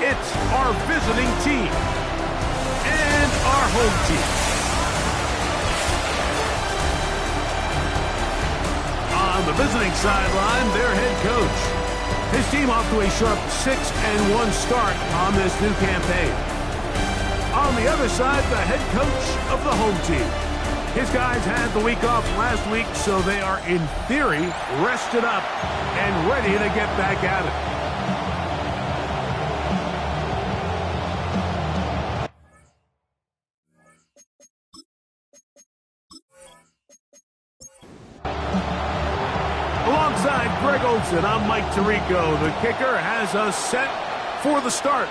It's our visiting team and our home team. On the visiting sideline, their head coach. His team off to a sharp 6-1 start on this new campaign. On the other side, the head coach of the home team. His guys had the week off last week, so they are, in theory, rested up and ready to get back at it. Alongside Greg Olsen, I'm Mike Tirico. The kicker has us set for the start.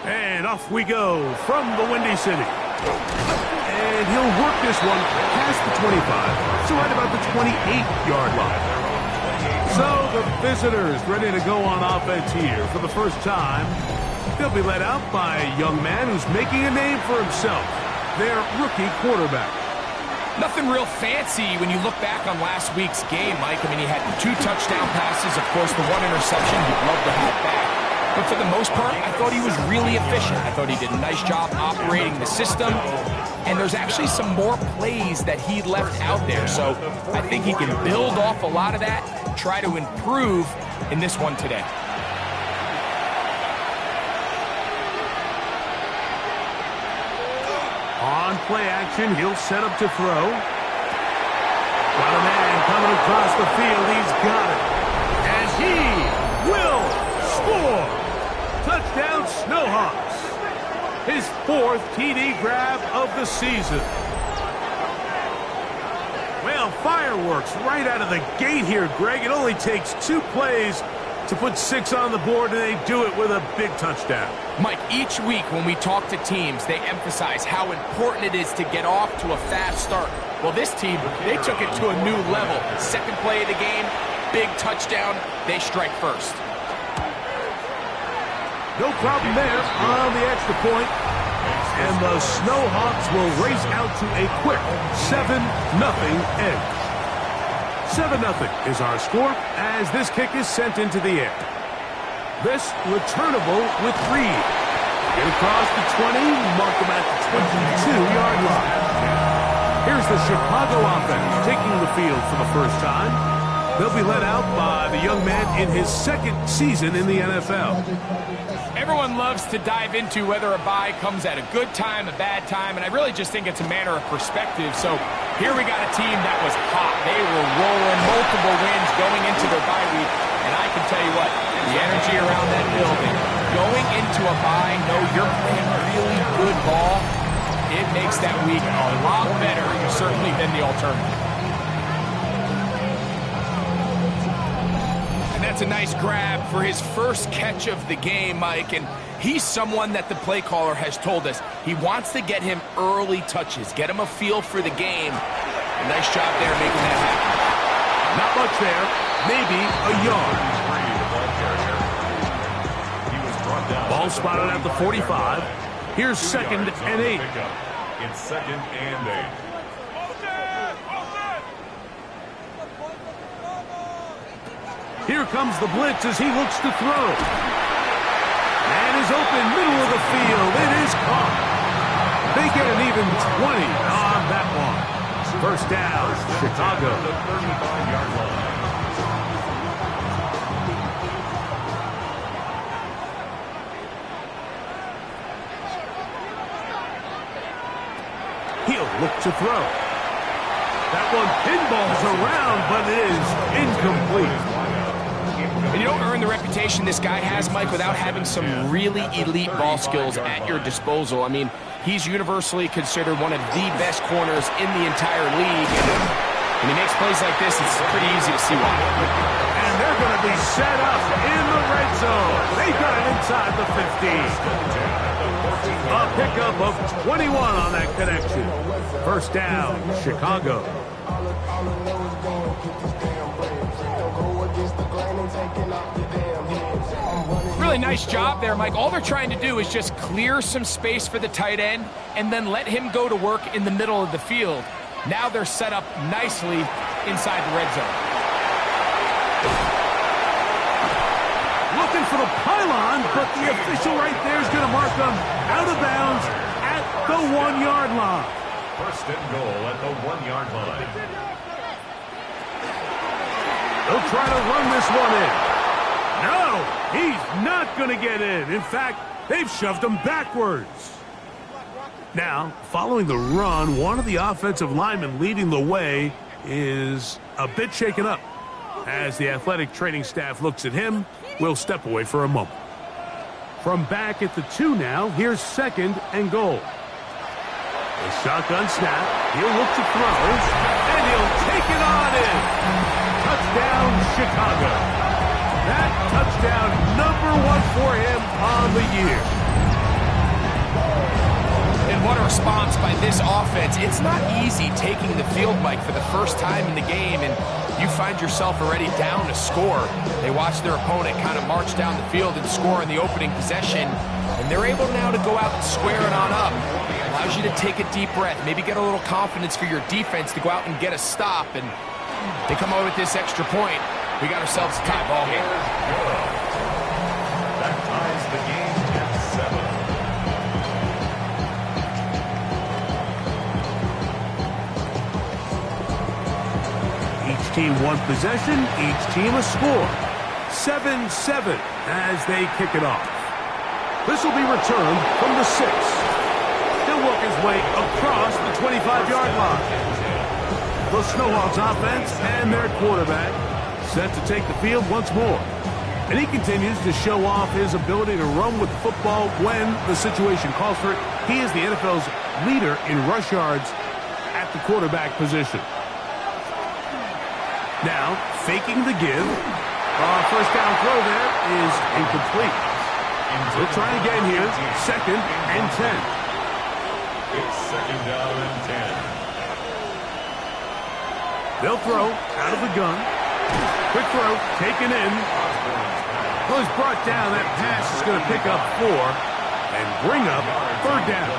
And off we go from the Windy City. And he'll work this one past the 25, so right about the 28-yard line. So the visitors ready to go on offense here for the first time. They'll be led out by a young man who's making a name for himself, their rookie quarterback. Nothing real fancy when you look back on last week's game, Mike. I mean, he had 2 touchdown passes, of course, the 1 interception. You'd love to have back. But for the most part, I thought he was really efficient. I thought he did a nice job operating the system. And there's actually some more plays that he left out there. So I think he can build off a lot of that, try to improve in this one today. On play action, he'll set up to throw. Got a man coming across the field. He's got it. And he will score. Touchdown, Snowhawks. His 4th TD grab of the season. Well, fireworks right out of the gate here, Greg. It only takes 2 plays to put 6 on the board, and they do it with a big touchdown. Mike, each week when we talk to teams, they emphasize how important it is to get off to a fast start. Well, this team, they took it to a new level. 2nd play of the game, big touchdown, they strike first. No problem there on the extra point. And the Snowhawks will race out to a quick 7-0 edge. 7-0 is our score as this kick is sent into the air. This returnable with Reed. Get across the 20, mark him at the 22-yard line. Here's the Chicago offense taking the field for the first time. They'll be led out by the young man in his 2nd season in the NFL. Everyone loves to dive into whether a bye comes at a good time, a bad time, and I really just think it's a matter of perspective. So here we got a team that was hot. They were rolling, multiple wins going into their bye week, and I can tell you what, the energy around that building, going into a bye, know you're playing really good ball, it makes that week a lot better, certainly, than the alternative. That's a nice grab for his first catch of the game, Mike, and he's someone that the play caller has told us he wants to get him early touches, get him a feel for the game. A nice job there making that happen. Not much there, maybe a yard. Ball spotted at the 45. Here's 2nd and 8. It's 2nd and 8. Here comes the blitz as he looks to throw. And is open, middle of the field. It is caught. They get an even 20 on that one. First down, Chicago. The 35-yard line. He'll look to throw. That one pinballs around, but it is incomplete. And you don't earn the reputation this guy has, Mike, without having some really elite ball skills at your disposal. I mean, he's universally considered one of the best corners in the entire league. And when he makes plays like this, it's pretty easy to see why. And they're going to be set up in the red zone. They got it inside the 15. A pickup of 21 on that connection. First down, Chicago. Really nice job there, Mike. All they're trying to do is just clear some space for the tight end and then let him go to work in the middle of the field. Now they're set up nicely inside the red zone. Looking for the punt. pylon, but the official right there is going to mark them out of bounds at the 1-yard line. First and goal at the 1-yard line. They'll try to run this one in. No, he's not going to get in. In fact, they've shoved him backwards. Now, following the run, one of the offensive linemen leading the way is a bit shaken up. As the athletic training staff looks at him, we'll step away for a moment. From back at the 2 now, here's 2nd and goal. A shotgun snap. He'll look to throw, and he'll take it on in. Touchdown, Chicago. That touchdown, #1 for him on the year. And what a response by this offense. It's not easy taking the field, Mike, for the first time in the game, and you find yourself already down to score. They watch their opponent kind of march down the field and score in the opening possession, and they're able now to go out and square it on up. Allows you to take a deep breath, maybe get a little confidence for your defense to go out and get a stop, and they come over with this extra point. We got ourselves a tie ball game. That ties the game at 7. Each team one possession, each team a score. 7-7 as they kick it off. This will be returned from the 6. He'll work his way across the 25-yard line. The Snowhawks offense and their quarterback set to take the field once more. And he continues to show off his ability to run with the football when the situation calls for it. He is the NFL's leader in rush yards at the quarterback position. Now, faking the give. First down throw there is incomplete. We'll try again here. 2nd and 10. It's 2nd down and 10. They'll throw out of the gun. Quick throw, taken in. Well, he's brought down. That pass is going to pick up 4 and bring up 3rd down.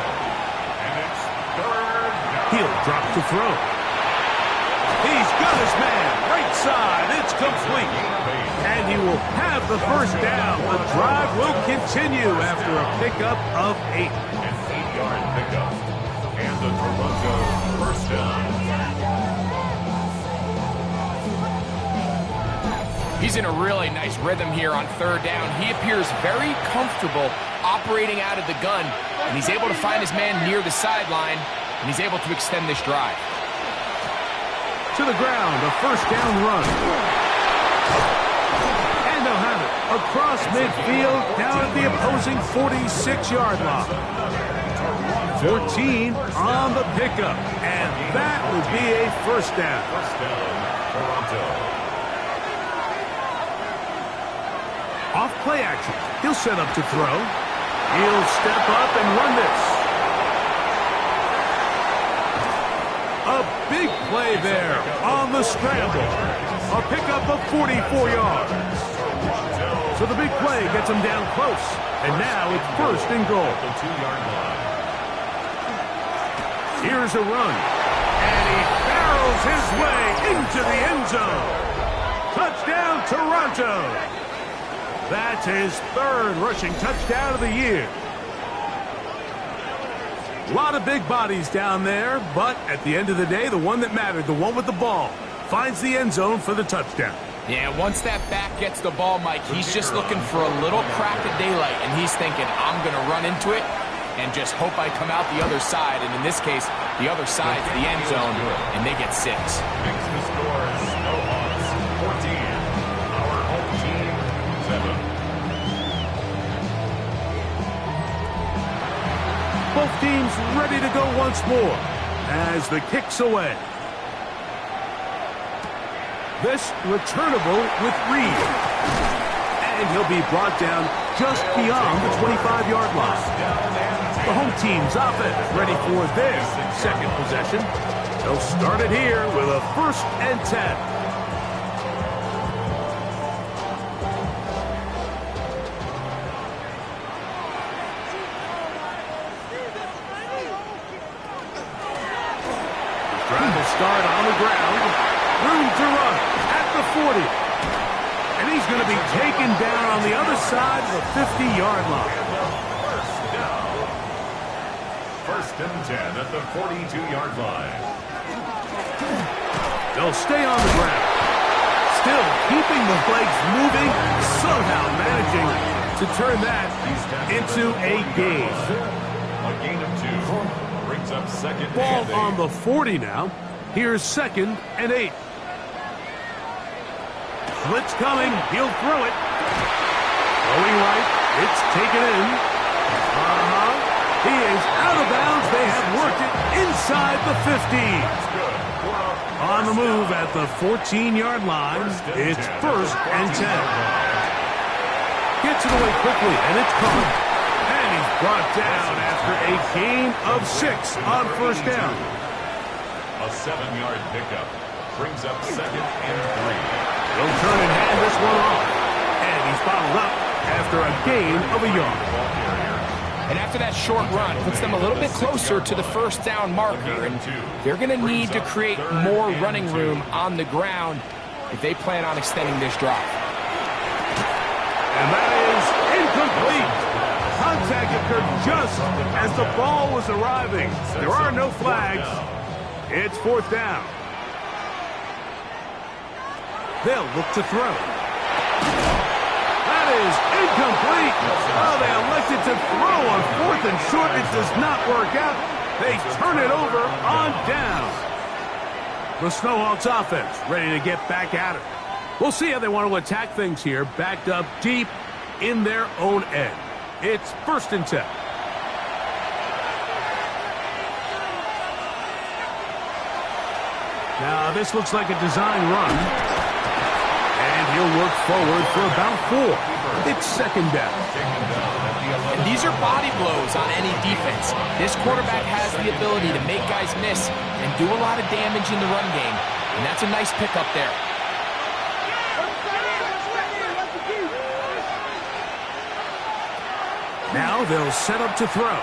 And it's 3rd down. He'll drop to throw. He's got his man. Right side. It's complete. And he will have the first down. The drive will continue after a pickup of 8. An 8-yard pickup. And the Toronto first down. He's in a really nice rhythm here on 3rd down. He appears very comfortable operating out of the gun, and he's able to find his man near the sideline, and he's able to extend this drive. To the ground, a first down run. And they'll have it across midfield down at the opposing 46-yard line. 14 on the pickup, and that will be a first down. First down, Toronto. Off play action. He'll set up to throw. He'll step up and run this. A big play there on the scramble. A pickup of 44 yards. So the big play gets him down close. And now it's 1st and goal. The 2-yard line. Here's a run. And he barrels his way into the end zone. Touchdown, Toronto. That's his 3rd rushing touchdown of the year. A lot of big bodies down there, but at the end of the day, the one that mattered, the one with the ball, finds the end zone for the touchdown. Yeah, once that back gets the ball, Mike, he's just looking for a little crack of daylight, and he's thinking, I'm going to run into it and just hope I come out the other side. And in this case, the other side's the end zone, and they get 6. Makes the score Snowhawks 14. Our home team 7. Both teams ready to go once more as the kick's away. This returnable with Reed. And he'll be brought down just beyond the 25-yard line. The home team's offense ready for their 2nd possession. They'll start it here with a 1st and 10. Drive will start on the ground. Room to run at the 40. And he's he's going to be taken down on the other side of the 50-yard line. First and 10 at the 42-yard line. They'll stay on the ground. Still keeping the legs moving, somehow managing to turn that into a gain. A gain of 2. Brings up second Ball and 8. on the 40 now. Here's 2nd and 8. Blitz coming. He'll throw it. Going right. It's taken in. He is out of bounds. They have worked it inside the 50. On the move at the 14-yard line. It's 1st and 10. Gets it away quickly, and it's caught. And he's brought down after a gain of 6 on 1st down. A 7-yard pickup. Brings up 2nd and 3. He'll turn and hand this one off. And he's bottled up after a gain of a yard. And after that short run, puts them a little bit closer to the 1st down marker. And they're going to need to create more running room on the ground if they plan on extending this drive. And that is incomplete. Contact occurred just as the ball was arriving. There are no flags. It's 4th down. They'll look to throw. That is incomplete. Oh, they elected to throw on 4th and short. It does not work out. They turn it over on down. The Snowhawks offense ready to get back at it. We'll see how they want to attack things here, backed up deep in their own end. It's 1st and 10. Now, this looks like a design run. And he'll work forward for about 4. It's 2nd down. And these are body blows on any defense. This quarterback has the ability to make guys miss and do a lot of damage in the run game. And that's a nice pickup there. Now they'll set up to throw.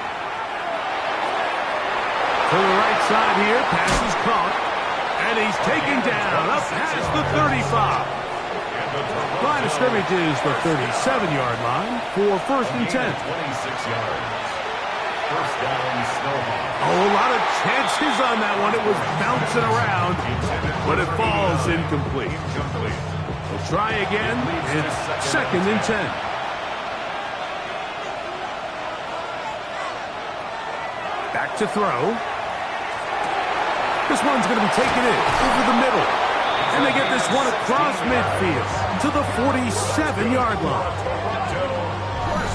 To the right side here, pass is caught. And he's taken down up past the 35. Line of scrimmage is the 37-yard line for 1st and 10. 26 yards. 1st down, Snowhawks. Oh, a lot of chances on that one. It was bouncing around, but it falls incomplete. We'll try again. It's 2nd and 10. Back to throw. This one's going to be taken in over the middle. And they get this one across midfield to the 47-yard line.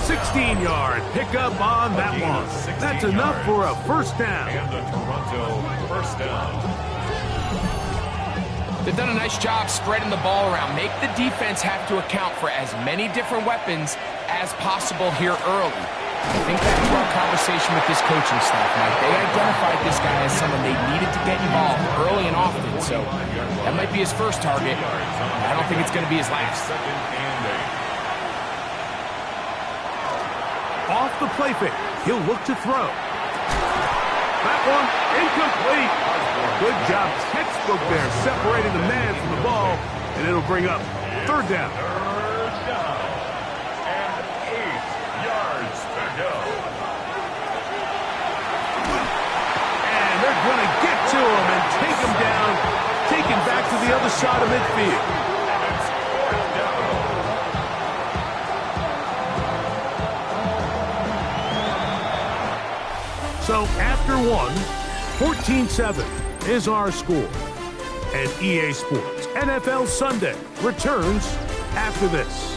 16-yard pickup on that one. That's enough for a 1st down. And the Toronto 1st down. They've done a nice job spreading the ball around. Make the defense have to account for as many different weapons as possible here early. Think back to our conversation with this coaching staff, Mike. They identified this guy as someone they needed to get involved early and often, so that might be his first target. I don't think it's going to be his last. Off the play fake, he'll look to throw. That one, incomplete. Good job, textbook there, separating the man from the ball, and it'll bring up 3rd down. And they're going to get to him and take him down, take him back to the other side of midfield. So after 14-7 is our score. And EA Sports NFL Sunday returns after this.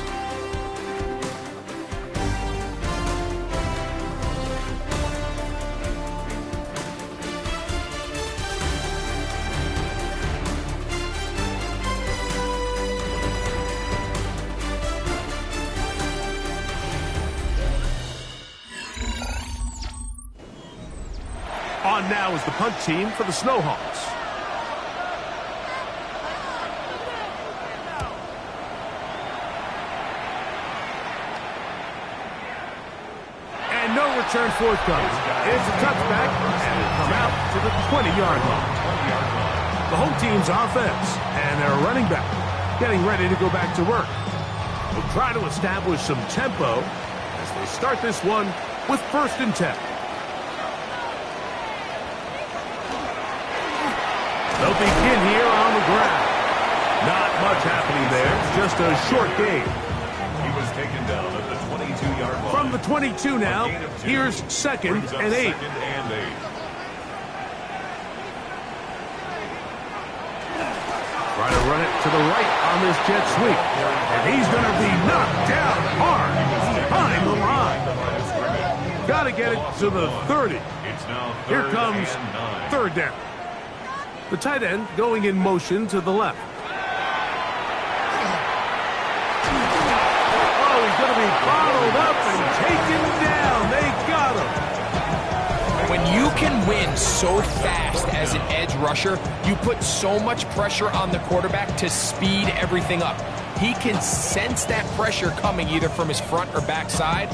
On now is the punt team for the Snowhawks. And no return forthcoming. It's a touchback, and it'll come out to the 20-yard line. The home team's offense, and their running back getting ready to go back to work. will try to establish some tempo as they start this one with 1st and 10. They'll begin here on the ground. Not much happening there, just a short gain. He was taken down at the 22-yard line. From the 22 now, here's 2nd and 8. Try to run it to the right on this jet sweep. And he's going to be knocked down hard behind the line. Got to get it to the 30. Here comes 3rd down. The tight end going in motion to the left. Oh, he's going to be bottled up and taken down. They got him. When you can win so fast as an edge rusher, you put so much pressure on the quarterback to speed everything up. He can sense that pressure coming either from his front or back side.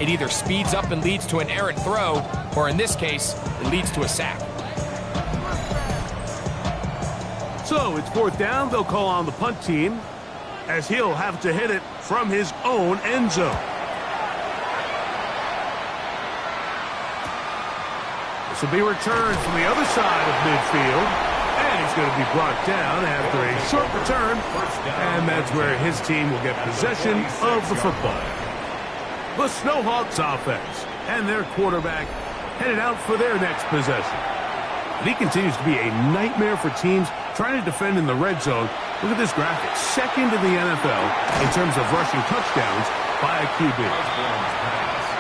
It either speeds up and leads to an errant throw, or in this case, it leads to a sack. So it's 4th down. They'll call on the punt team as he'll have to hit it from his own end zone. This will be returned from the other side of midfield. And he's going to be brought down after a short return. And that's where his team will get possession of the football. The SHawks offense and their quarterback headed out for their next possession. And he continues to be a nightmare for teams trying to defend in the red zone. Look at this graphic. 2nd in the NFL in terms of rushing touchdowns by a QB.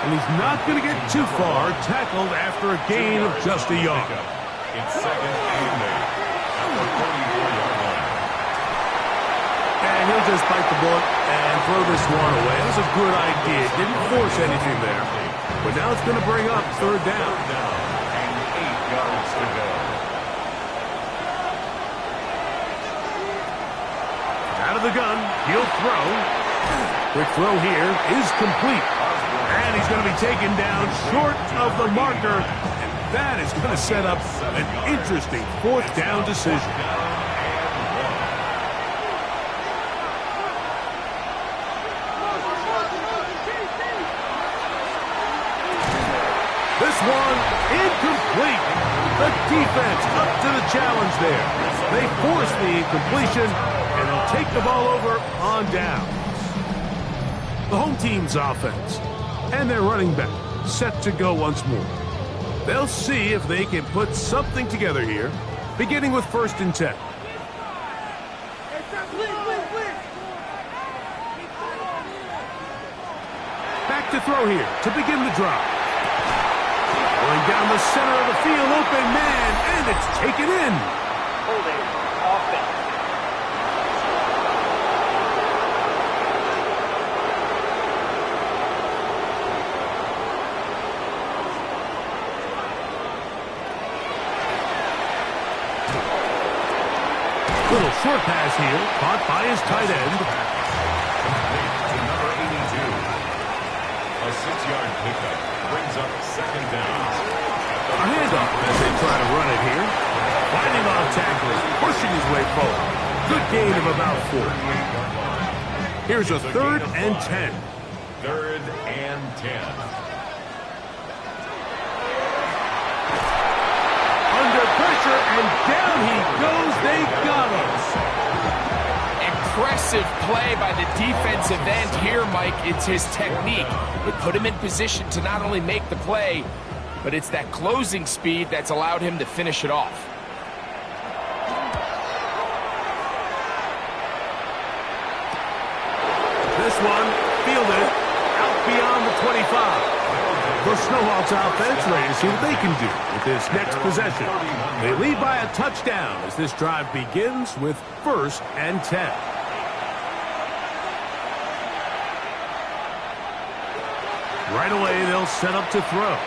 And he's not going to get too far, tackled after a gain of just a yard. It's 2nd and 8 at the 44-yard line. And he'll just bite the bullet and throw this one away. It was a good idea. Didn't force anything there. But now it's going to bring up 3rd down. And 8 yards to go. Out of the gun, he'll throw. Quick throw here is complete. And he's going to be taken down short of the marker. And that is going to set up an interesting 4th down decision. This one incomplete. The defense up to the challenge there. They force the incompletion, and they'll take the ball over on down. The home team's offense and their running back set to go once more. They'll see if they can put something together here, beginning with 1st and 10. Back to throw here to begin the drive. Going down the center of the field, open man, and it's taken in. Holding offense. Little short pass here, caught by his tight end. To number 82. A 6-yard pickup brings up 2nd down. A handoff as they try to run it here. Fighting off tacklers, pushing his way forward. Good gain of about 4. Here's a 3rd and 10. 3rd and 10. Under pressure, and down he goes. They got him. Impressive play by the defensive end here, Mike. It's his technique. It put him in position to not only make the play, but it's that closing speed that's allowed him to finish it off. This one fielded out beyond the 25. The SHawks offense ready to see what they can do with this next possession. They lead by a touchdown as this drive begins with 1st and 10. Right away, they'll set up to throw.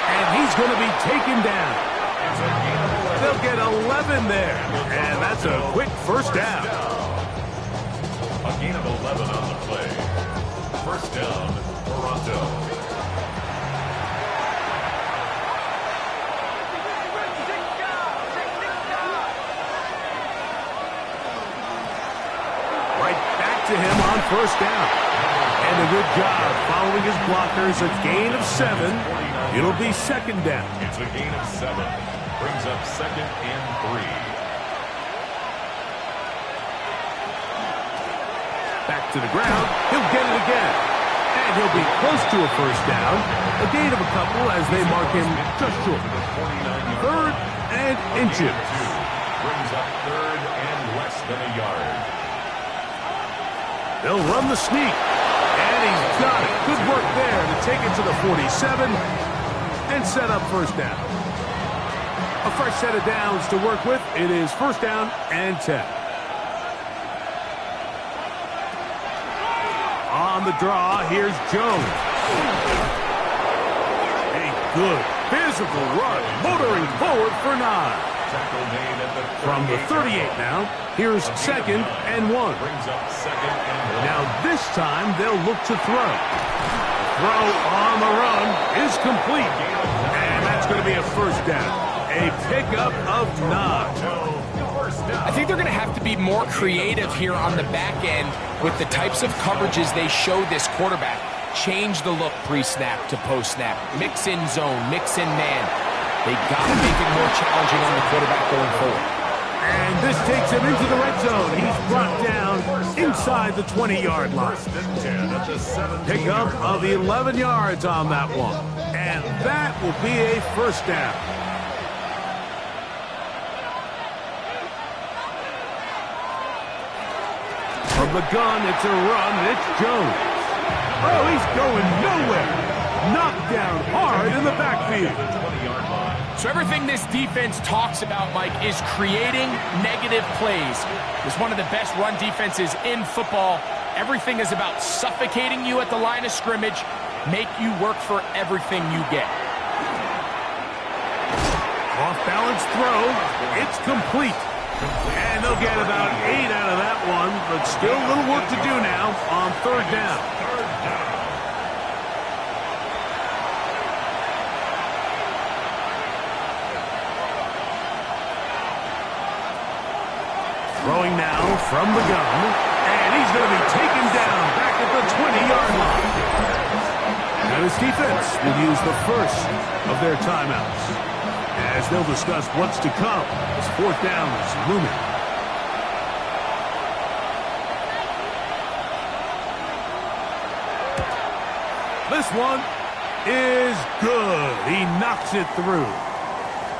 And he's going to be taken down. They'll get 11 there. And that's a quick 1st down. A gain of 11 on the play. 1st down, Toronto. first down. And a good job following his blockers. A gain of 7. It'll be second down. It's a gain of 7. Brings up 2nd and 3. Back to the ground. He'll get it again. And he'll be close to a first down. A gain of a couple as they mark him just short. 3rd and inches. Brings up 3rd and less than a yard. They'll run the sneak. And he's got it. Good work there to take it to the 47 and set up first down. A fresh set of downs to work with. It is first down and 10. On the draw, here's Jones. A good physical run, motoring forward for 9. From the 38 now, here's 2nd and 1. Now this time they'll look to throw. Throw on the run is complete. And that's going to be a first down. A pickup of 9. I think they're going to have to be more creative here on the back end with the types of coverages they show this quarterback. Change the look pre-snap to post-snap. Mix in zone, mix in man. They got to make it more challenging on the quarterback going forward. And this takes him into the red zone. He's brought down inside the 20-yard line. Pickup of 11 yards on that one. And that will be a first down. From the gun, it's a run, and it's Jones. Oh, he's going nowhere. Knocked down hard in the backfield. So everything this defense talks about, Mike, is creating negative plays. It's one of the best run defenses in football. Everything is about suffocating you at the line of scrimmage, make you work for everything you get. Off-balance throw. It's complete. And they'll get about 8 out of that one, but still a little work to do now on 3rd down. Throwing now from the gun, and he's going to be taken down back at the 20-yard line. Now this defense will use the first of their timeouts as they'll discuss what's to come as 4th down is looming. This one is good. He knocks it through.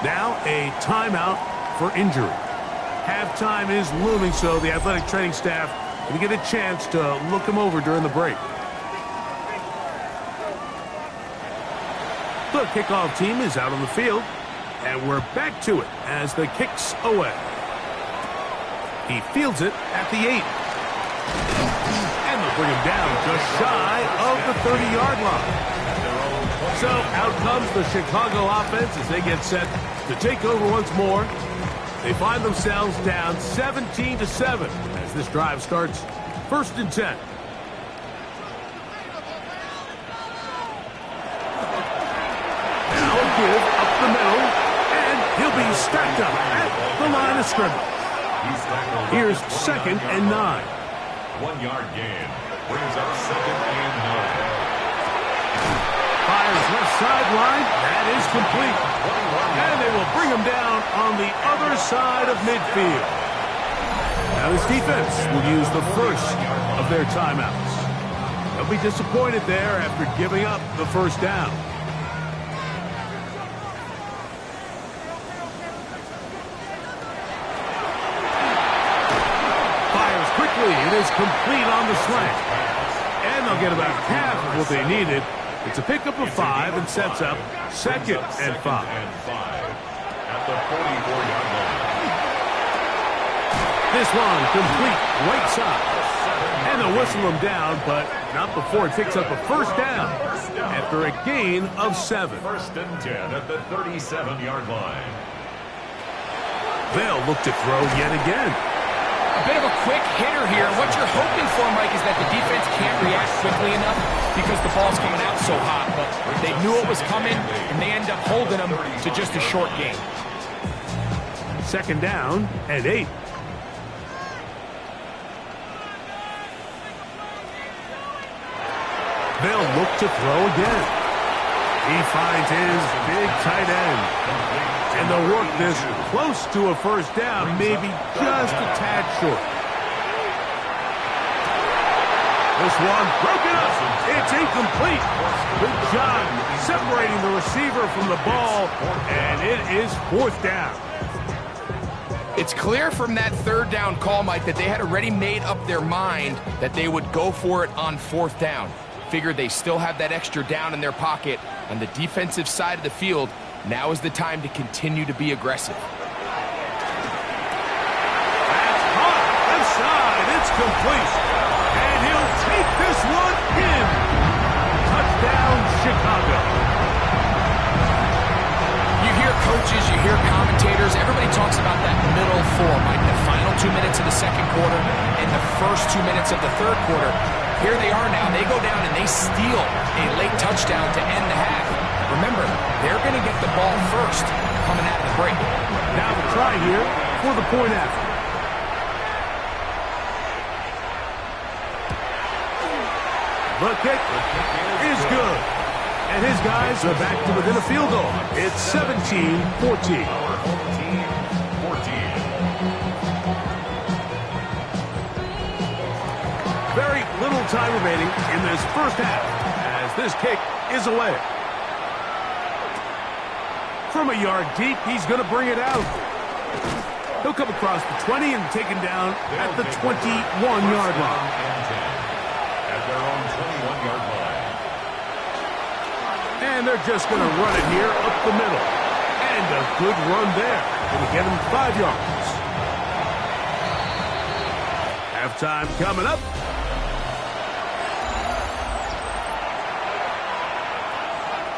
Now a timeout for injury. Halftime is looming, so the athletic training staff will get a chance to look him over during the break. The kickoff team is out on the field, and we're back to it as the kick's away. He fields it at the 8. And they'll bring him down just shy of the 30-yard line. So out comes the Chicago offense as they get set to take over once more. They find themselves down 17-7 as this drive starts 1st and 10. Now a give up the middle, and he'll be stacked up at the line of scrimmage. Here's 2nd and 9. 1-yard gain. Brings up 2nd and 9. Fires left sideline. That is complete. And they will bring him down on the other side of midfield. Now this defense will use the first of their timeouts. They'll be disappointed there after giving up the first down. Fires quickly. It is complete on the slant. And they'll get about half of what they needed. It's a pickup of 5 and sets up 2nd and 5. At the 44-yard line. This one complete right side. And they'll whistle him down, but not before it picks up a first down after a gain of 7. 1st and 10 at the 37-yard line. They'll look to throw yet again. A bit of a quick hitter here. What you're hoping for, Mike, is that the defense can't react quickly enough because the ball's coming out so hot. But they knew it was coming, and they end up holding them to just a short gain. 2nd down and 8. They'll look to throw again. He finds his big tight end. And they'll work this close to a first down, maybe just a tad short. This one broken up. It's incomplete. Good job separating the receiver from the ball, and it is fourth down. It's clear from that third down call, Mike, that they had already made up their mind that they would go for it on fourth down. Figured they still have that extra down in their pocket on the defensive side of the field. Now is the time to continue to be aggressive. That's hot. Left side. It's complete. And he'll take this one in. Touchdown, Chicago. You hear coaches, you hear commentators, everybody talks about that middle four, Mike, the final 2 minutes of the second quarter and the first 2 minutes of the third quarter. Here they are now. They go down and they steal a late touchdown to end the half. Remember, they're going to get the ball first coming out of the break. Now the try here for the point after. The kick is good. And his guys are back to within a field goal. It's 17-14. Very little time remaining in this first half as this kick is away. From a yard deep, he's going to bring it out. He'll come across the 20 and taken down at the 21-yard line. At their own 21-yard line. And they're just going to run it here up the middle. And a good run there. Going to get him 5 yards. Halftime coming up.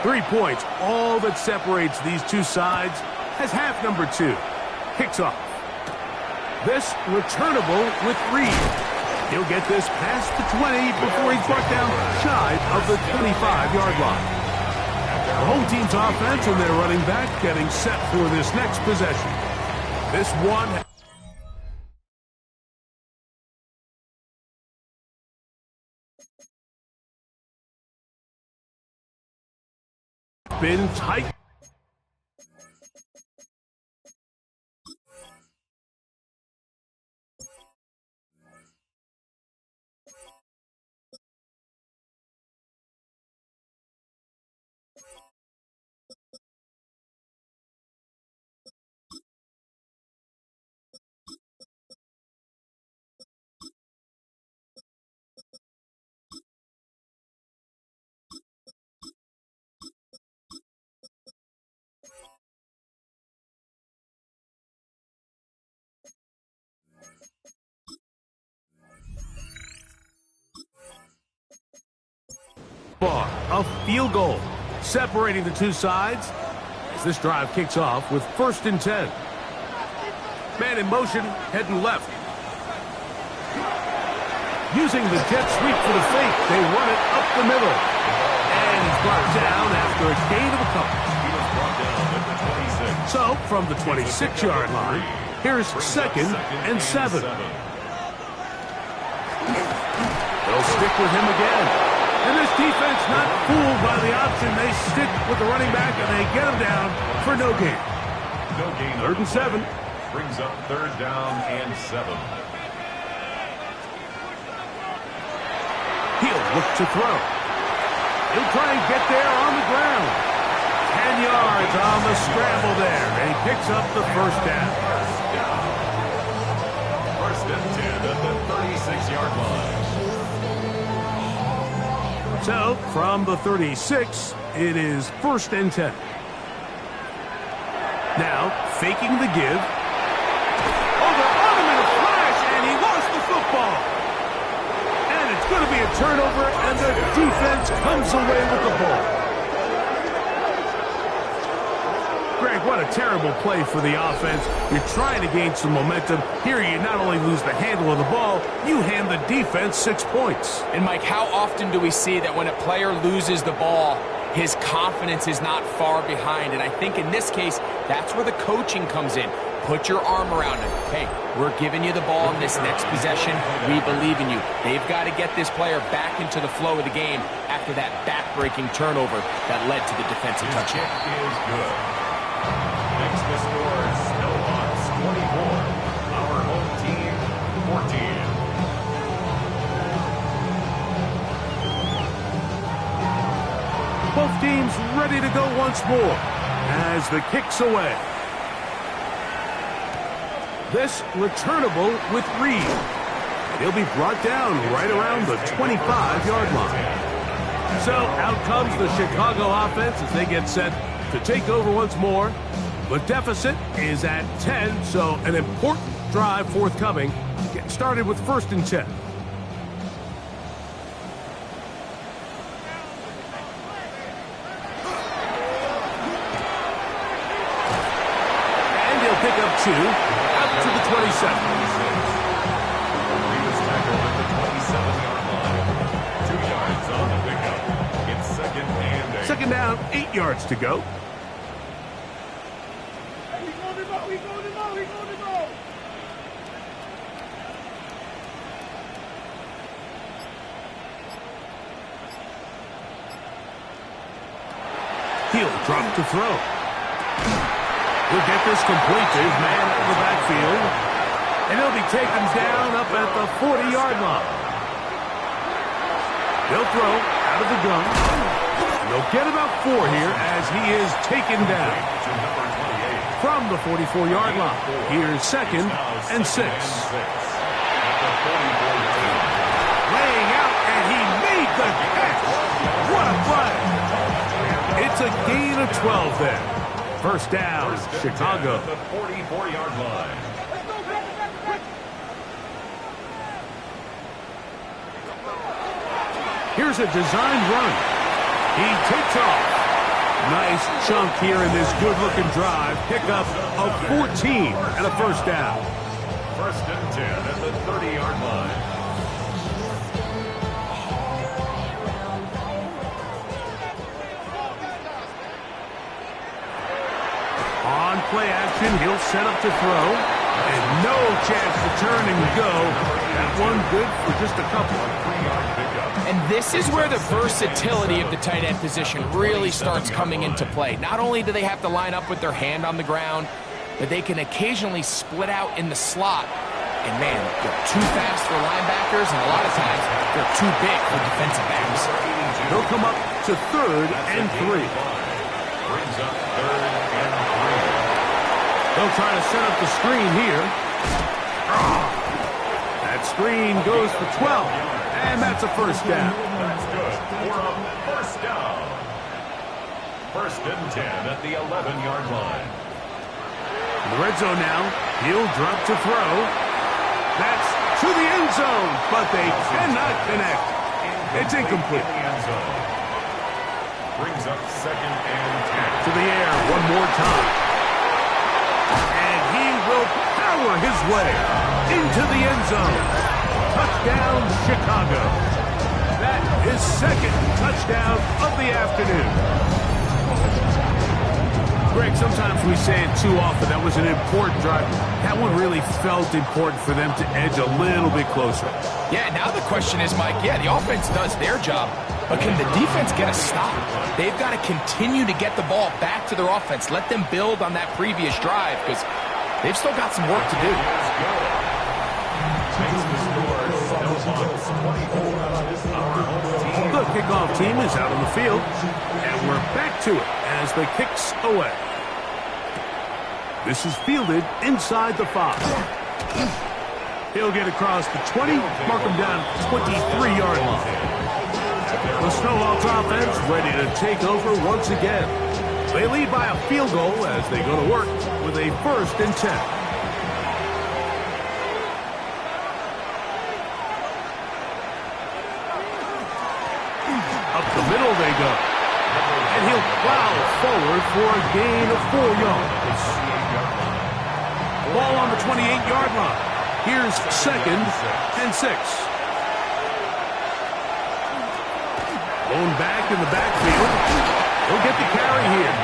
Three points, all that separates these two sides, as half number 2 kicks off. This returnable with Reed. He'll get this past the 20 before he's brought down shy of the 25-yard line. The home team's offense and their running back getting set for this next possession. This one been tight. A field goal separating the two sides as this drive kicks off with 1st and 10. Man in motion, heading left. Using the jet sweep for the fake, they run it up the middle. And he's brought down after a gain of a couple. He was brought down at the 26. So, from the 26-yard line, here's 2nd and 7. They'll stick with him again. And this defense not fooled by the option. They stick with the running back, and they get him down for no gain. No gain. 3rd and 7. Brings up 3rd down and 7. He'll look to throw. He'll try and get there on the ground. 10 yards on the scramble there, and he picks up the first down. 1st and 10 at the 36-yard line. So, from the 36, it is 1st and 10. Now, faking the give. Oh, they're on him in a flash, and he lost the football. And it's going to be a turnover, and the defense comes away with the ball. Greg, what a terrible play for the offense. You're trying to gain some momentum. Here you not only lose the handle of the ball, you hand the defense 6 points. And, Mike, how often do we see that when a player loses the ball, his confidence is not far behind? And I think in this case, that's where the coaching comes in. Put your arm around him. Hey, we're giving you the ball in this next possession. We believe in you. They've got to get this player back into the flow of the game after after that back-breaking turnover that led to the defensive touchdown. Is good. Next to score, SHawks 24. Our home team 14. Both teams ready to go once more as the kick's away. This returnable with Reed. He'll be brought down right around the 25-yard line. So out comes the Chicago offense as they get set to take over once more. The deficit is at 10, so an important drive forthcoming. Getting started with 1st and 10. And he'll pick up 2 out to the 27. He was tackled at the 27-yard line. 2 yards on the pickup. It's 2nd and 8. Second down, 8 yards to go. He'll drop to throw. He'll get this complete to his man in the backfield. And he'll be taken down up at the 40-yard line. He'll throw out of the gun. And they'll get about 4 here as he is taken down. From the 44-yard line, here's 2nd and 6. Laying out, and he made the catch. What a play. It's a gain of 12 there. First down, Chicago. At the 44-yard line. Here's a designed run. He takes off. Nice chunk here in this good-looking drive. Pickup of 14 and a first down. 1st and 10 at the 30-yard line. On play action, he'll set up to throw. And no chance to turn and go. That one good for just a couple. And this is where the versatility of the tight end position really starts coming into play. Not only do they have to line up with their hand on the ground, but they can occasionally split out in the slot. And man, they're too fast for linebackers, and a lot of times they're too big for defensive backs. He'll come up to 3rd and 3. Brings up 3rd and 3. They'll try to set up the screen here. That screen goes for 12. And that's a first down. That's good for a first down. 1st and 10 at the 11-yard line. In the red zone now. He'll drop to throw. That's to the end zone, but they cannot connect. It's incomplete. In the end zone. Brings up 2nd and 10. To the air one more time. And he will power his way into the end zone. Touchdown, Chicago. That is 2nd touchdown of the afternoon. Greg, sometimes we say it too often. That was an important drive. That one really felt important for them to edge a little bit closer. Yeah, now the question is, Mike, yeah, the offense does their job, but can the defense get a stop? They've got to continue to get the ball back to their offense. Let them build on that previous drive because they've still got some work to do. The kickoff team is out on the field, and we're back to it as the kick's away. This is fielded inside the 5. He'll get across the 20, mark him down 23-yard line. The SHawks offense ready to take over once again. They lead by a field goal as they go to work with a 1st and 10. Up the middle they go. And he'll plow forward for a gain of 4 yards. Ball on the 28-yard line. Here's 2nd and 6. Blown back in the backfield. He'll get the carry here.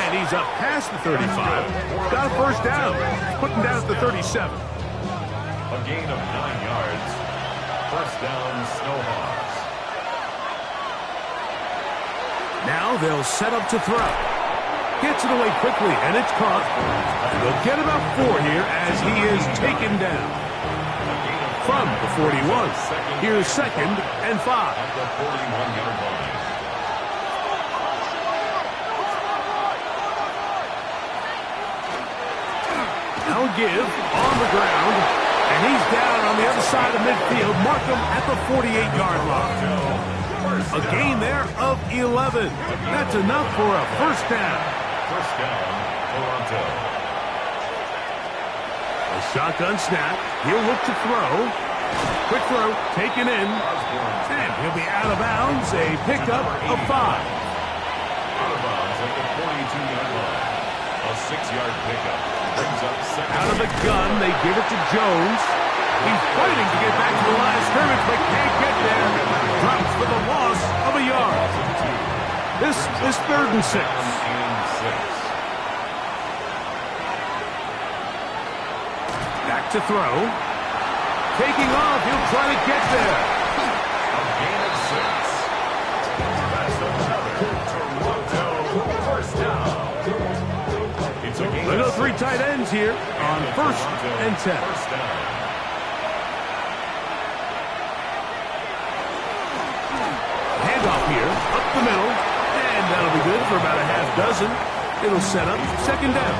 And he's up past the 35. Got a first down. Putting down at the 37. A gain of 9 yards. First down, SHawks. Now they'll set up to throw. Gets it away quickly, and it's caught. And they'll get about 4 here as he is taken down. From the 41, here's 2nd and 5. At the 41-yard line. Now give on the ground, and he's down on the other side of midfield. Mark him at the 48-yard line. A gain there of 11. That's enough for a first down. First down, Toronto. A shotgun snap. He'll look to throw. Quick throw, taken in. And he'll be out of bounds. A pickup of 5. Out of bounds at the 42-yard line. A 6-yard pickup. Brings up second. Out of the gun, they give it to Jones. He's fighting to get back to the line of scrimmage, but can't get there. Drops for the loss of a yard. This is 3rd and 6. Back to throw. Taking off, he'll try to get there. A gain of 6. That's another Toronto first down. It's a gain They go of 3 6. tight ends here on 1st and 10. First down. Handoff here, up the middle, and that'll be good for about a half dozen. It'll set up 2nd down.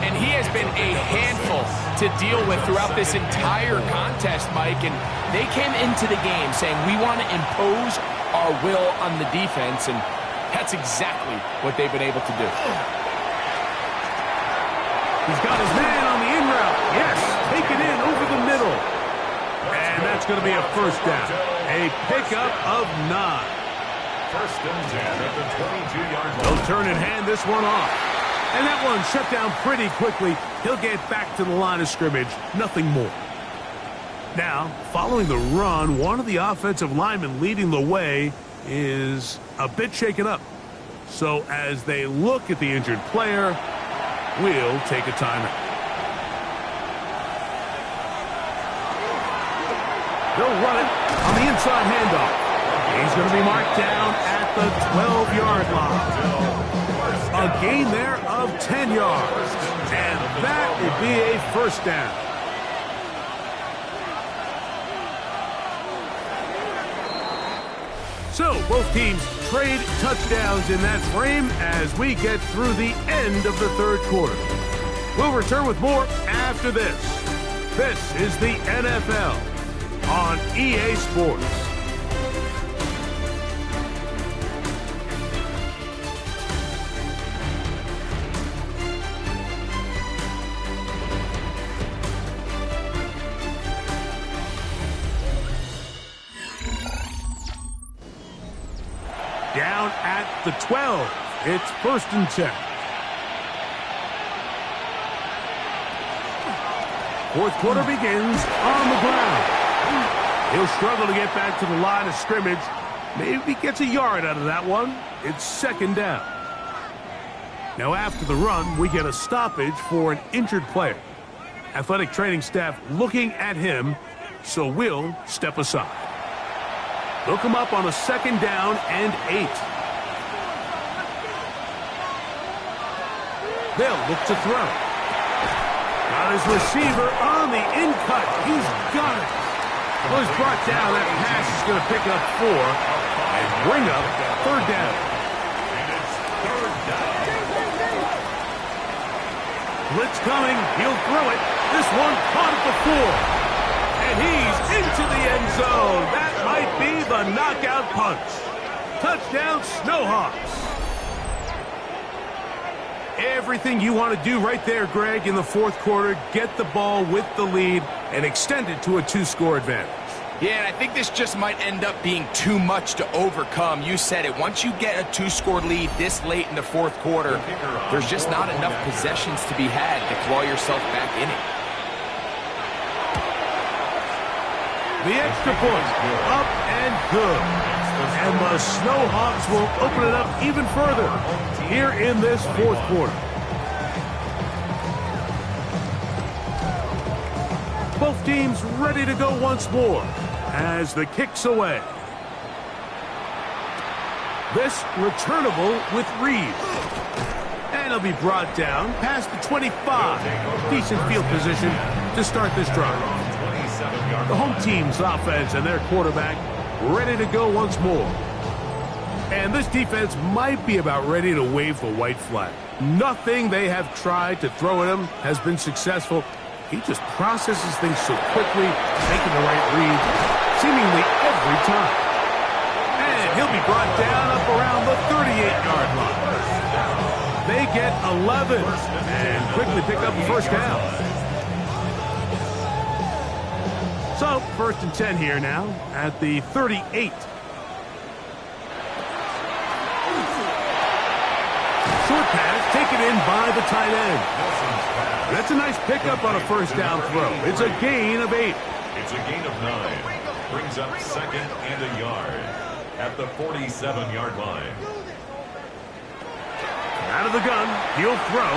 And he has been a handful to deal with throughout this entire contest, Mike. And they came into the game saying, we want to impose our will on the defense. And that's exactly what they've been able to do. He's got his man on the in route. Yes, taken in over the middle. And that's going to be a first down. A pickup of 9. First and 10 at the 22-yard line. They'll turn and hand this one off. And that one shut down pretty quickly. He'll get back to the line of scrimmage. Nothing more. Now, following the run, one of the offensive linemen leading the way is a bit shaken up. So as they look at the injured player, we'll take a timeout. They'll run it on the inside handoff. He's going to be marked down at the 12-yard line. A gain there of 10 yards. And that will be a first down. So both teams trade touchdowns in that frame as we get through the end of the 3rd quarter. We'll return with more after this. This is the NFL on EA Sports. Down at the 12. It's 1st and 10. 4th quarter begins on the ground. He'll struggle to get back to the line of scrimmage. Maybe gets a yard out of that one. It's 2nd down. Now after the run, we get a stoppage for an injured player. Athletic training staff looking at him, so we'll step aside. They'll come up on a 2nd down and 8. They'll look to throw. Got his receiver on the in-cut. He's got it. Well, he's brought down. That pass is going to pick up 4 and bring up 3rd down. And it's 3rd down. Blitz coming. He'll throw it. This one caught at the 4. And he's into the end zone. That might be the knockout punch. Touchdown, Snowhawks. Everything you want to do right there, Greg, in the 4th quarter. Get the ball with the lead and extend it to a 2-score advantage. Yeah, and I think this just might end up being too much to overcome. You said it. Once you get a 2-score lead this late in the 4th quarter, there's just not enough possessions to be had to claw yourself back in it. The extra point, up and good. And the Snowhawks will open it up even further here in this 4th quarter. Both teams ready to go once more as the kick's away. This returnable with Reed. And he'll be brought down past the 25. Decent field position to start this drive. The home team's offense and their quarterback ready to go once more. And this defense might be about ready to wave the white flag. Nothing they have tried to throw at him has been successful. He just processes things so quickly, making the right read, seemingly every time. And he'll be brought down up around the 38-yard line. They get 11 and quickly pick up the first down. So, 1st and 10 here now at the 38. Short pass taken in by the tight end. That's a nice pickup on a first down throw. It's a gain of 8. It's a gain of 9. Brings up 2nd and a yard at the 47-yard line. Out of the gun, he'll throw.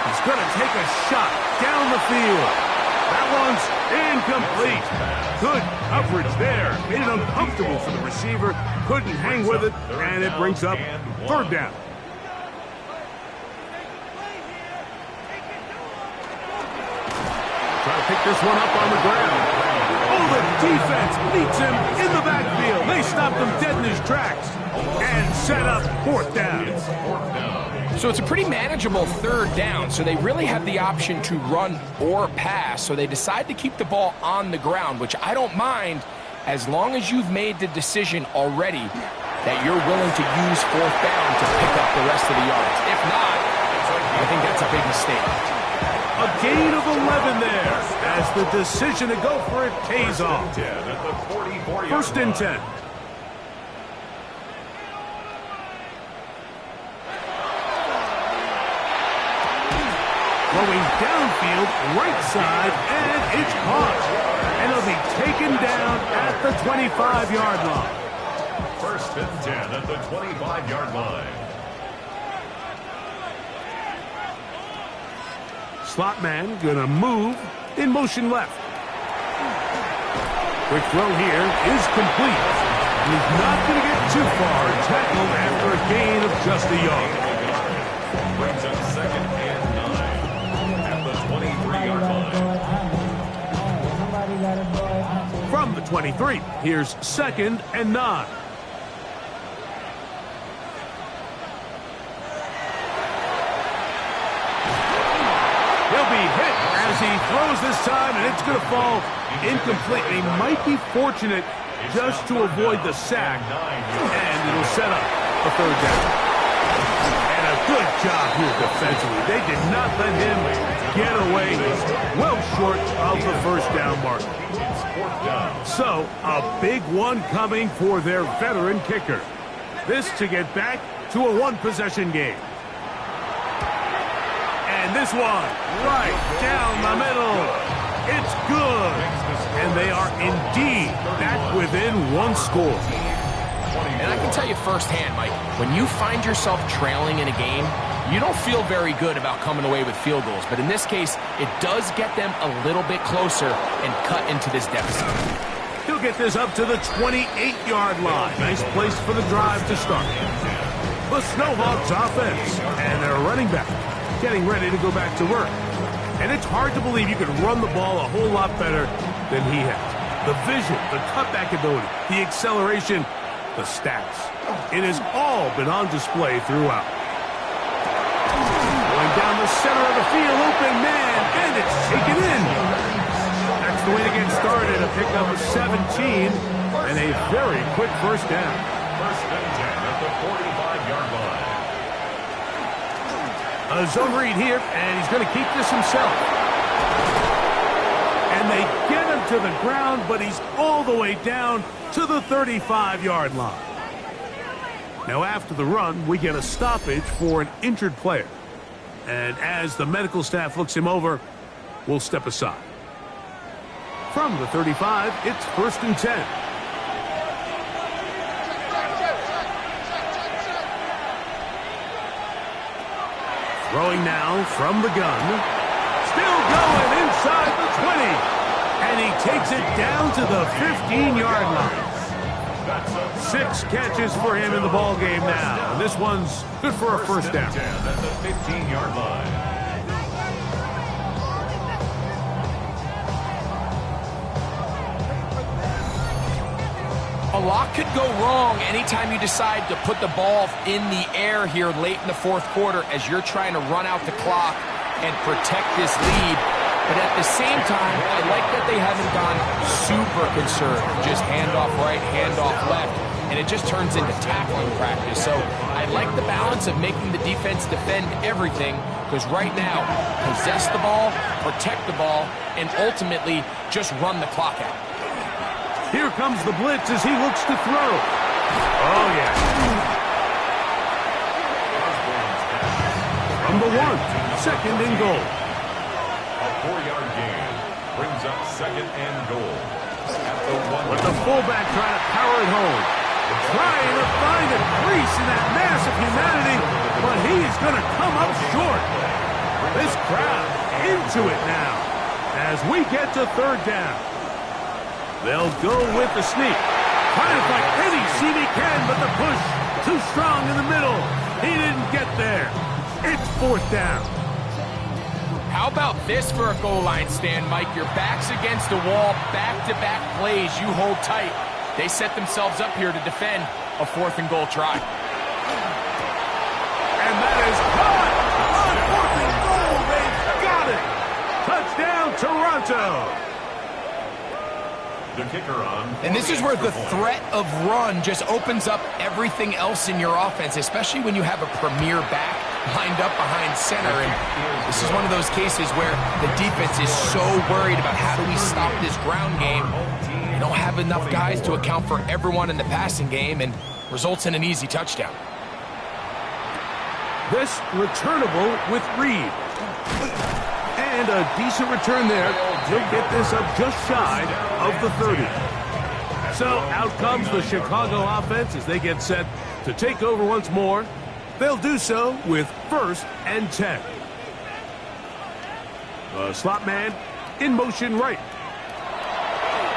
He's going to take a shot down the field. That one's incomplete. Good coverage there. Made it uncomfortable for the receiver. Couldn't hang with it, and it brings up 3rd down. Try to pick this one up on the ground. Oh, the defense meets him in the backfield. They stopped him dead in his tracks and set up 4th down. So it's a pretty manageable 3rd down, so they really have the option to run or pass, so they decide to keep the ball on the ground, which I don't mind as long as you've made the decision already that you're willing to use 4th down to pick up the rest of the yards. If not, I think that's a big mistake. A gain of 11 there as the decision to go for it pays off. 1st and 10. Going downfield, right side, and it's caught. And it'll be taken down at the 25-yard line. 1st and 10 at the 25-yard line. Slot man gonna move in motion left. Quick throw here is complete. He's not gonna get too far, tackled after a gain of just a yard. Brings up 2nd and 9 at the 23-yard line. From the 23, here's 2nd and 9. He'll be hit as he throws this time, and it's going to fall incomplete. He might be fortunate just to avoid the sack, and it'll set up a 3rd down. And a good job here defensively. They did not let him get away well short of the 1st down mark. So, a big one coming for their veteran kicker. This to get back to a 1-possession game. And this one, right down the middle. It's good. And they are indeed back within 1 score. And I can tell you firsthand, Mike, when you find yourself trailing in a game, you don't feel very good about coming away with field goals. But in this case, it does get them a little bit closer and cut into this deficit. He'll get this up to the 28-yard line. Nice place for the drive to start. The Snowhawks offense and their running back getting ready to go back to work. And it's hard to believe you can run the ball a whole lot better than he has. The vision, the cutback ability, the acceleration, the stats. It has all been on display throughout. Going down the center of the field, open man, and it's taken in. That's the way to get started, a pickup of 17 and a very quick 1st down. 1st and 10 at the 45-yard line. A zone read here, and he's going to keep this himself. And they get him to the ground, but he's all the way down to the 35-yard line. Now, after the run, we get a stoppage for an injured player. And as the medical staff looks him over, we'll step aside. From the 35, it's 1st and 10. Throwing now from the gun. Still going inside the 20. And he takes it down to the 15-yard line. 6 catches for him in the ball game now. And this one's good for a first down. 10 at the 15-yard line. A lot could go wrong anytime you decide to put the ball in the air here late in the fourth quarter as you're trying to run out the clock and protect this lead. But at the same time, I like that they haven't gone super conservative. Just handoff right, handoff left, and it just turns into tackling practice. So I like the balance of making the defense defend everything, because right now, possess the ball, protect the ball, and ultimately just run the clock out. Here comes the blitz as he looks to throw. Oh, yeah. From the 1, 2nd and goal. A 4-yard gain brings up 2nd and goal. At the 1. With the fullback trying to power it home. Trying to find a crease in that mass of humanity, but he's going to come up short. This crowd into it now as we get to 3rd down. They'll go with the sneak. Trying to fight any seam he can, but the push too strong in the middle. He didn't get there. It's 4th down. How about this for a goal line stand, Mike? Your back's against the wall, back-to-back plays, you hold tight. They set themselves up here to defend a 4th and goal try. And that is caught on 4th and goal. They've got it. Touchdown, Toronto. The kicker on. And this is where the threat of run just opens up everything else in your offense, especially when you have a premier back lined up behind center. And this is one of those cases where the defense is so worried about how do we stop this ground game. They don't have enough guys to account for everyone in the passing game, and results in an easy touchdown. This returnable with Reed. And a decent return there. He'll get this up just shy of the 30. So out comes the Chicago offense as they get set to take over once more. They'll do so with 1st and 10. The slot man in motion right.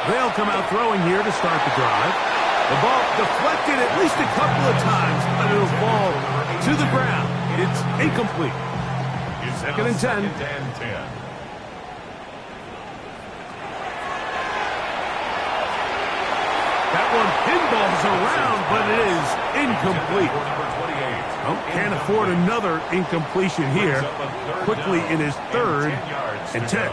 They'll come out throwing here to start the drive. The ball deflected at least a couple of times, but it'll fall to the ground. It's incomplete. 2nd and 10. That one pinballs around, but it is incomplete. Oh, can't afford another incompletion here. Quickly in his 3rd and 10.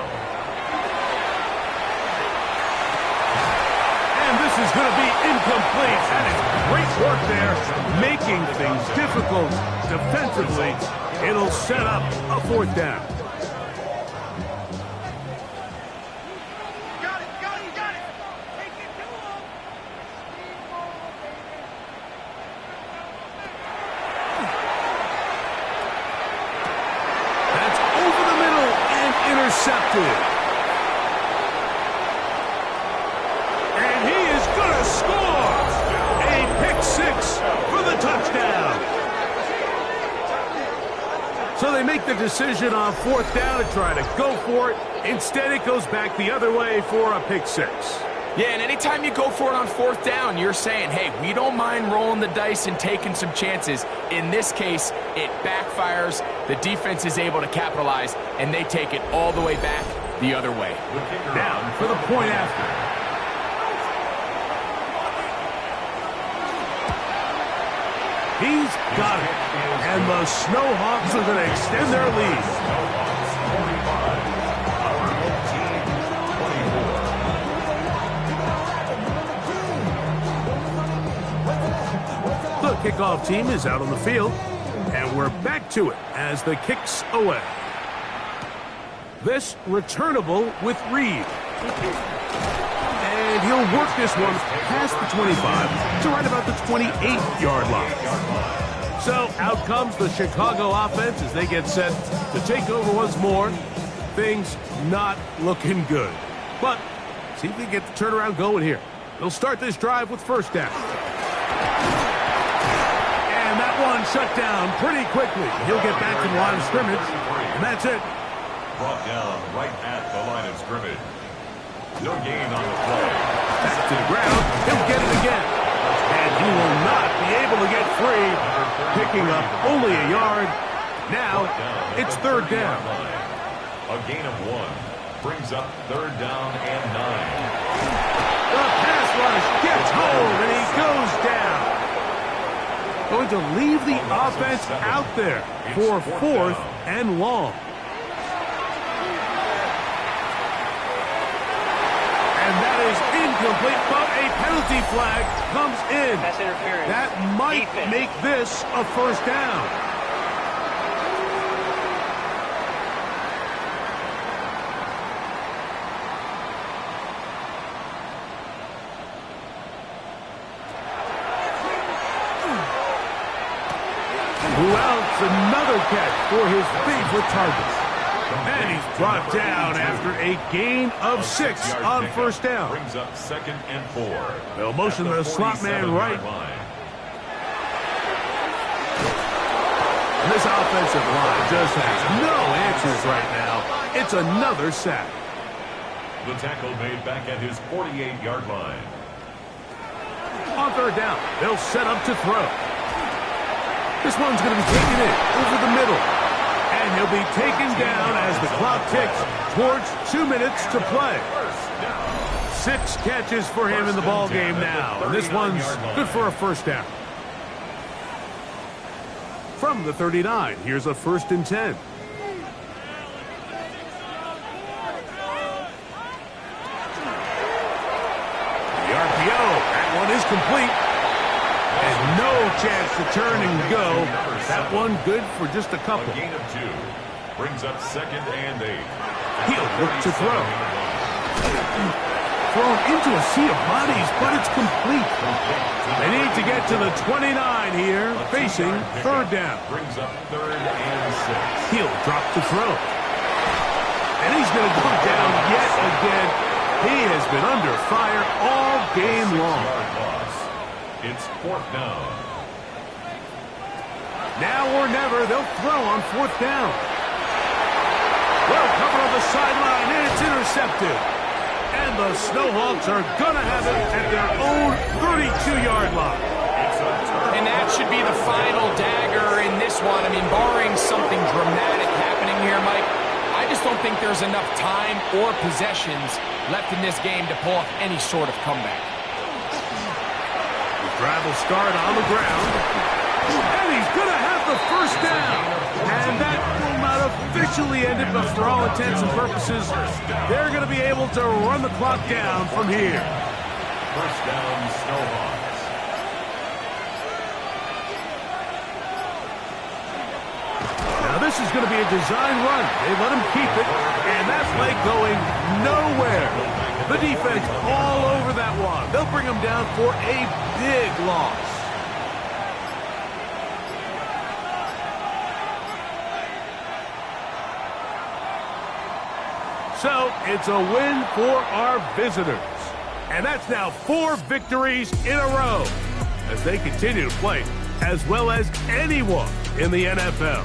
And this is going to be incomplete. That is great work there, making things difficult defensively. It'll set up a 4th down. That's over the middle and intercepted. And he is going to score. A pick-6 for the touchdown. So they make the decision on 4th down to try to go for it. Instead, it goes back the other way for a pick-6. Yeah, and anytime you go for it on 4th down, you're saying, hey, we don't mind rolling the dice and taking some chances. In this case, it backfires. The defense is able to capitalize, and they take it all the way back the other way. Now for the point after. He's got it. And the Snowhawks are going to extend their lead. The kickoff team is out on the field, and we're back to it as the kick's away. This returnable with Reed. And he'll work this one past the 25 to right about the 28-yard line. So out comes the Chicago offense as they get set to take over once more. Things not looking good. But see if they get the turnaround going here. They'll start this drive with 1st down. And that one shut down pretty quickly. He'll get back to the line of scrimmage, and that's it. Brought down right at the line of scrimmage. No gain on the play. Back to the ground. He'll get it again. He will not be able to get free, picking up only a yard. Now, it's third down. A gain of 1 brings up third down and 9. The pass rush gets home, and he goes down. Going to leave the offense out there for fourth and long. And that is incomplete, but a penalty flag comes in. Pass interference. That might make this a first down. Who else? Another catch for his favorite target. And he's brought down after a gain of 6 on first down. Brings up second and 4. They'll motion the slot man right. And this offensive line just has no answers right now. It's another sack. The tackle made back at his 48-yard line. On third down, they'll set up to throw. This one's going to be taken in over the middle. And he'll be taken down as the clock ticks towards 2 minutes to play. 6 catches for him in the ball game now. And this one's good for a first down. From the 39, here's a 1st and 10. The RPO, that one is complete. And no chance to turn and go. That one good for just a couple. A gain of 2 brings up second and 8. He'll look to throw. Thrown into a sea of bodies, but it's complete. They need to get to the 29 here, facing third down. Brings up third and 6. He'll drop to throw. And he's going to go down yet again. He has been under fire all game long. It's fourth down. Now or never, they'll throw on fourth down. Well covered on the sideline, and it's intercepted. And the Snowhawks are going to have it at their own 32-yard line. And that should be the final dagger in this one. I mean, barring something dramatic happening here, Mike, I just don't think there's enough time or possessions left in this game to pull off any sort of comeback. The drive will start on the ground. And he's going to have the first down. And that will not officially end it, but for all intents and purposes, they're going to be able to run the clock down from here. First down, Snowhawks. Now this is going to be a design run. They let him keep it, and that play going nowhere. The defense all over that one. They'll bring him down for a big loss. So, it's a win for our visitors. And that's now 4 victories in a row as they continue to play as well as anyone in the NFL.